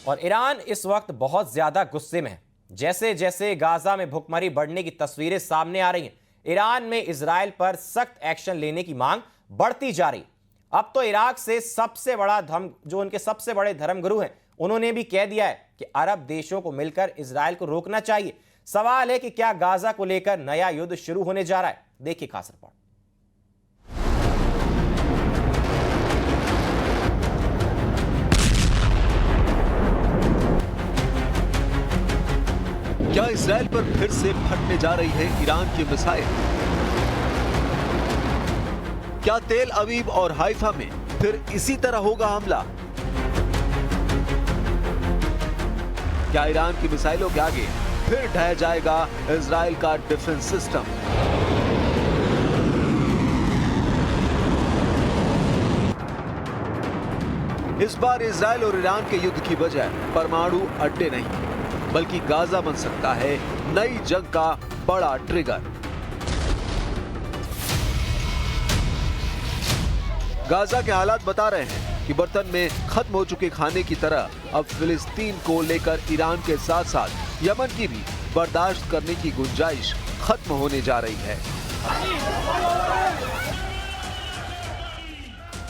और ईरान इस वक्त बहुत ज्यादा गुस्से में है। जैसे जैसे गाजा में भुखमरी बढ़ने की तस्वीरें सामने आ रही हैं, ईरान में इजराइल पर सख्त एक्शन लेने की मांग बढ़ती जा रही। अब तो इराक से सबसे बड़ा जो उनके सबसे बड़े धर्मगुरु हैं, उन्होंने भी कह दिया है कि अरब देशों को मिलकर इजराइल को रोकना चाहिए। सवाल है कि क्या गाजा को लेकर नया युद्ध शुरू होने जा रहा है? देखिए खास रिपोर्ट। क्या इजराइल पर फिर से फटने जा रही है ईरान की मिसाइल? क्या तेल अवीव और हाइफा में फिर इसी तरह होगा हमला? क्या ईरान की मिसाइलों के आगे फिर ढह जाएगा इजराइल का डिफेंस सिस्टम? इस बार इजराइल और ईरान के युद्ध की वजह परमाणु अड्डे नहीं, बल्कि गाजा बन सकता है नई जंग का बड़ा ट्रिगर। गाजा के हालात बता रहे हैं कि बर्तन में खत्म हो चुके खाने की तरह अब फिलिस्तीन को लेकर ईरान के साथ साथ यमन की भी बर्दाश्त करने की गुंजाइश खत्म होने जा रही है।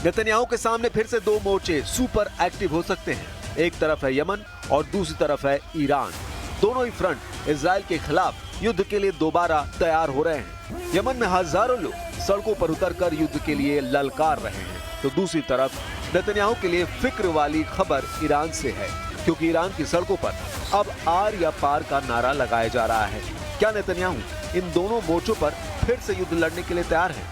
नेतन्याहू के सामने फिर से दो मोर्चे सुपर एक्टिव हो सकते हैं। एक तरफ है यमन और दूसरी तरफ है ईरान। दोनों ही फ्रंट इजराइल के खिलाफ युद्ध के लिए दोबारा तैयार हो रहे हैं। यमन में हजारों लोग सड़कों पर उतरकर युद्ध के लिए ललकार रहे हैं, तो दूसरी तरफ नेतन्याहू के लिए फिक्र वाली खबर ईरान से है, क्योंकि ईरान की सड़कों पर अब आर या पार का नारा लगाया जा रहा है। क्या नेतन्याहू इन दोनों मोर्चों पर फिर से युद्ध लड़ने के लिए तैयार है?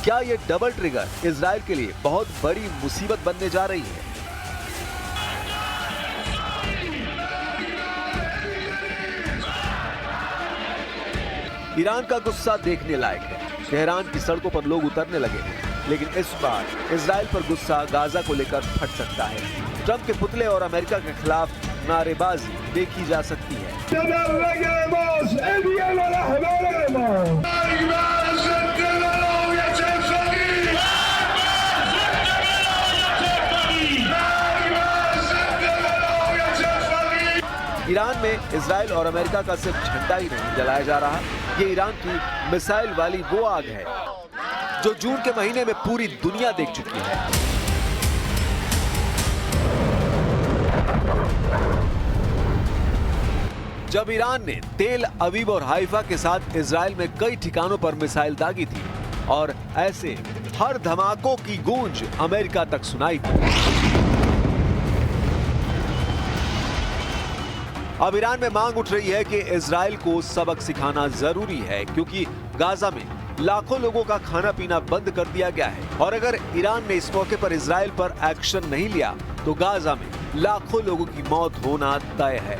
क्या ये डबल ट्रिगर इजराइल के लिए बहुत बड़ी मुसीबत बनने जा रही है? ईरान का गुस्सा देखने लायक है। तेहरान की सड़कों पर लोग उतरने लगे हैं, लेकिन इस बार इजराइल पर गुस्सा गाजा को लेकर फट सकता है। ट्रंप के पुतले और अमेरिका के खिलाफ नारेबाजी देखी जा सकती है। ईरान में इजराइल और अमेरिका का सिर्फ झंडा ही नहीं जलाया जा रहा, ये ईरान की मिसाइल वाली वो आग है जो जून के महीने में पूरी दुनिया देख चुकी है। जब ईरान ने तेल अवीव और हाइफा के साथ इजराइल में कई ठिकानों पर मिसाइल दागी थी और ऐसे हर धमाकों की गूंज अमेरिका तक सुनाई थी। अब ईरान में मांग उठ रही है कि इजराइल को सबक सिखाना जरूरी है, क्योंकि गाजा में लाखों लोगों का खाना पीना बंद कर दिया गया है और अगर ईरान ने इस मौके पर इजराइल पर एक्शन नहीं लिया तो गाजा में लाखों लोगों की मौत होना तय है।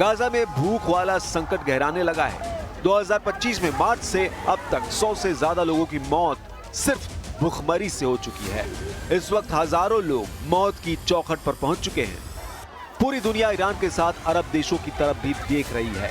गाजा में भूख वाला संकट गहराने लगा है। 2025 में मार्च से अब तक 100 से ज्यादा लोगों की मौत सिर्फ भूखमरी से हो चुकी है। इस वक्त हजारों लोग मौत की चौखट पर पहुंच चुके हैं। पूरी दुनिया ईरान के साथ अरब देशों की तरफ भी देख रही है।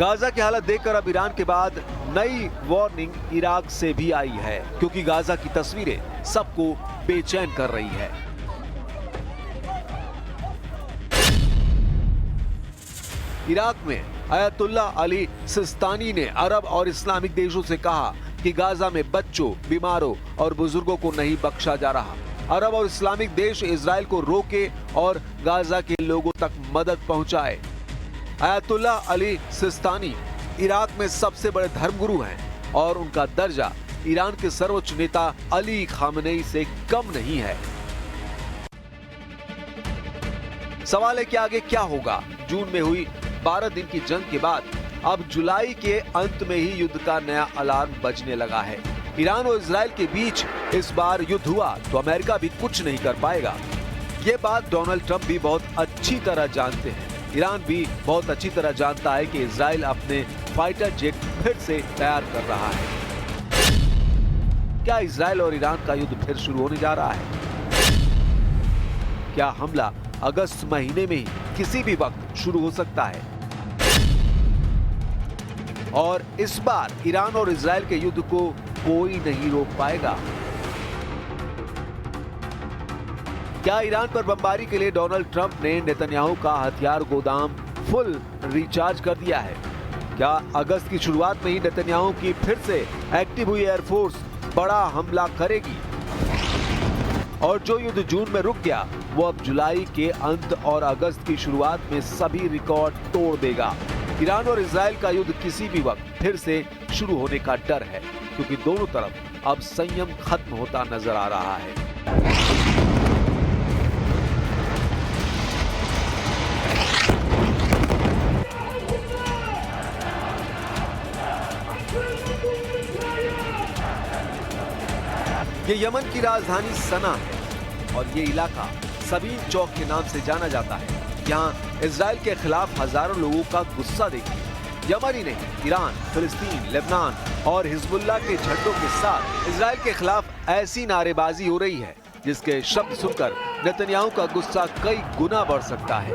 गाजा की हालत देखकर अब ईरान के बाद नई वार्निंग इराक से भी आई है, क्योंकि गाजा की तस्वीरें सबको बेचैन कर रही है। इराक में अयतुल्ला अली सिस्तानी ने अरब और इस्लामिक देशों से कहा कि गाजा में बच्चों, बीमारों और बुजुर्गों को नहीं बख्शा जा रहा। अरब और इस्लामिक देश इजराइल को रोके और गाजा के लोगों तक मदद पहुंचाए। अयतुल्ला अली सिस्तानी इराक में सबसे बड़े धर्मगुरु हैं और उनका दर्जा ईरान के सर्वोच्च नेता अली खामनेई से कम नहीं है। सवाल है कि आगे क्या होगा। जून में हुई 12 दिन की जंग के बाद अब जुलाई के अंत में ही युद्ध का नया अलार्म बजने लगा है। ईरान और इजराइल के बीच इस बार युद्ध हुआ तो अमेरिका भी कुछ नहीं कर पाएगा। ये बात डोनाल्ड ट्रंप भी बहुत अच्छी तरह जानते हैं। ईरान भी बहुत अच्छी तरह जानता है कि इजराइल अपने फाइटर जेट फिर से तैयार कर रहा है। क्या इजराइल और ईरान का युद्ध फिर शुरू होने जा रहा है? क्या हमला अगस्त महीने में ही किसी भी वक्त शुरू हो सकता है? और इस बार ईरान और इजराइल के युद्ध को कोई नहीं रोक पाएगा। क्या ईरान पर बमबारी के लिए डोनाल्ड ट्रंप ने नेतन्याहू का हथियार गोदाम फुल रिचार्ज कर दिया है? क्या अगस्त की शुरुआत में ही नेतन्याहू की फिर से एक्टिव हुई एयरफोर्स बड़ा हमला करेगी? और जो युद्ध जून में रुक गया वो अब जुलाई के अंत और अगस्त की शुरुआत में सभी रिकॉर्ड तोड़ देगा। ईरान और इजराइल का युद्ध किसी भी वक्त फिर से शुरू होने का डर है, क्योंकि दोनों तरफ अब संयम खत्म होता नजर आ रहा है। ये यमन की राजधानी सना है और ये इलाका सबीन चौक के नाम से जाना जाता है। यहाँ इजराइल के खिलाफ हजारों लोगों का गुस्सा देखिए। यमन ही नहीं, ईरान, फिलिस्तीन, लेबनान और हिजबुल्लाह के झंडों के साथ इजराइल के खिलाफ ऐसी नारेबाजी हो रही है जिसके शब्द सुनकर नेतन्याहू का गुस्सा कई गुना बढ़ सकता है।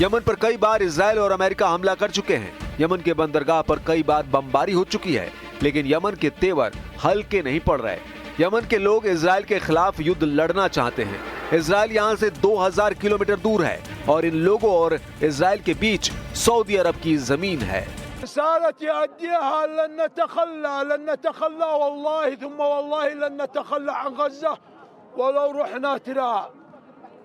यमन पर कई बार इजराइल और अमेरिका हमला कर चुके हैं। यमन के बंदरगाह पर कई बार बमबारी हो चुकी है, लेकिन यमन के तेवर हल्के नहीं पड़ रहे। यमन के लोग इजराइल के खिलाफ युद्ध लड़ना चाहते हैं। इजराइल यहाँ से 2000 किलोमीटर दूर है और इन लोगों और इजराइल के बीच सऊदी अरब की जमीन है।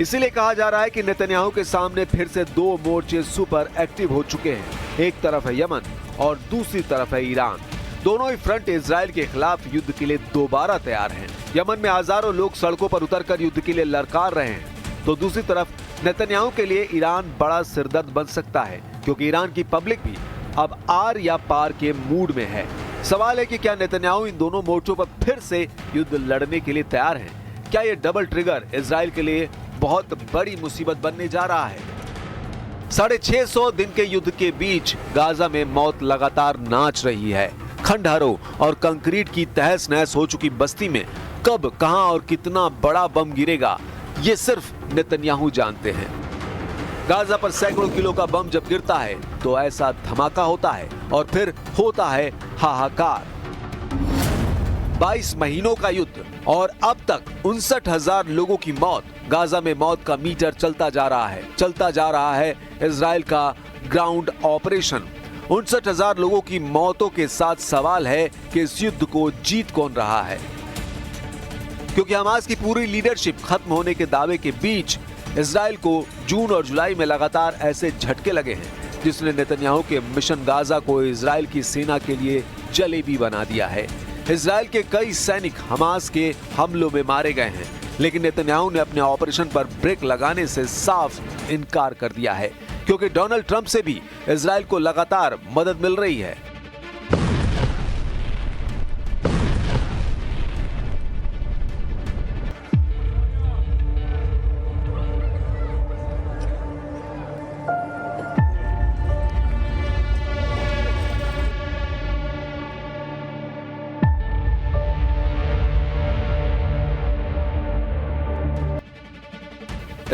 इसीलिए कहा जा रहा है कि नेतन्याहू के सामने फिर से दो मोर्चे सुपर एक्टिव हो चुके हैं। एक तरफ है यमन और दूसरी तरफ है ईरान। दोनों ही फ्रंट इजराइल के खिलाफ युद्ध के लिए दोबारा तैयार हैं। यमन में हजारों लोग सड़कों पर उतरकर युद्ध के लिए ललकार रहे हैं, तो दूसरी तरफ नेतन्याहू के लिए ईरान बड़ा सिरदर्द बन सकता है, क्योंकि ईरान की पब्लिक भी अब आर या पार के मूड में है। सवाल है कि क्या नेतन्याहू इन दोनों मोर्चों पर फिर से युद्ध लड़ने के लिए तैयार हैं? क्या ये डबल ट्रिगर इजराइल के लिए बहुत बड़ी मुसीबत बनने जा रहा है? 650 दिन के युद्ध के बीच गाजा में मौत लगातार नाच रही है। खंडहरों और कंक्रीट की तहस नहस हो चुकी बस्ती में कब, कहां और कितना बड़ा बम गिरेगा ये सिर्फ नेतन्याहू जानते हैं। गाजा पर सैकड़ों किलो का बम जब गिरता है तो ऐसा धमाका होता है और फिर होता है हाहाकार। 22 महीनों का युद्ध और अब तक 59,000 लोगों की मौत। गाजा में मौत का मीटर चलता जा रहा है इजराइल का ग्राउंड ऑपरेशन। 59,000 लोगों की मौतों के साथ सवाल है कि इस युद्ध को जीत कौन रहा है, क्योंकि हमास की पूरी लीडरशिप खत्म होने के दावे के बीच इजराइल को जून और जुलाई में लगातार ऐसे झटके लगे हैं जिसने नेतन्याहू के मिशन गाजा को इजराइल की सेना के लिए जलेबी बना दिया है। इजराइल के कई सैनिक हमास के हमलों में मारे गए हैं, लेकिन नेतन्याहू ने अपने ऑपरेशन पर ब्रेक लगाने से साफ इनकार कर दिया है, क्योंकि डोनाल्ड ट्रंप से भी इजराइल को लगातार मदद मिल रही है।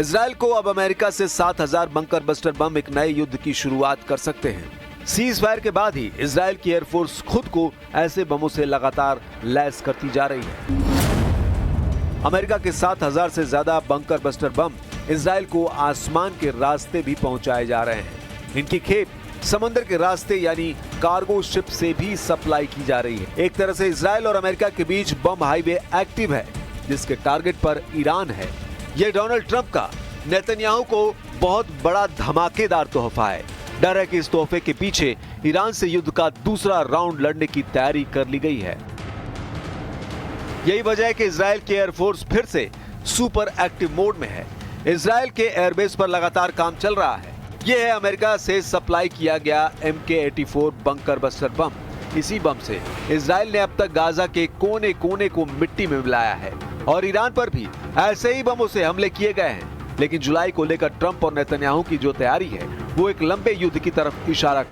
इजराइल को अब अमेरिका से 7,000 बंकर बस्टर बम एक नए युद्ध की शुरुआत कर सकते हैं। सीज फायर के बाद ही इजराइल की एयरफोर्स खुद को ऐसे बमों से लगातार लैस करती जा रही है। अमेरिका के 7,000 से ज्यादा बंकर बस्टर बम इजराइल को आसमान के रास्ते भी पहुंचाए जा रहे हैं। इनकी खेप समंदर के रास्ते यानी कार्गो शिप से भी सप्लाई की जा रही है। एक तरह से इजराइल और अमेरिका के बीच बम हाईवे एक्टिव है, जिसके टारगेट पर ईरान है। यह डोनाल्ड ट्रंप का नेतन्याहू को बहुत बड़ा धमाकेदार तोहफा है। डर है कि इस तोहफे के पीछे ईरान से युद्ध का दूसरा राउंड लड़ने की तैयारी कर ली गई है। यही वजह है कि इजराइल की एयरफोर्स फिर से सुपर एक्टिव मोड में है। इजराइल के एयरबेस पर लगातार काम चल रहा है। यह है अमेरिका से सप्लाई किया गया MK-84 बंकर बस्टर बम। इसी बम से इजराइल ने अब तक गाजा के कोने कोने को मिट्टी में मिलाया है और ईरान पर भी ऐसे ही बमों से हमले किए गए हैं। लेकिन जुलाई को लेकर ट्रंप और नेतन्याहू की जो तैयारी है वो एक लंबे युद्ध की तरफ इशारा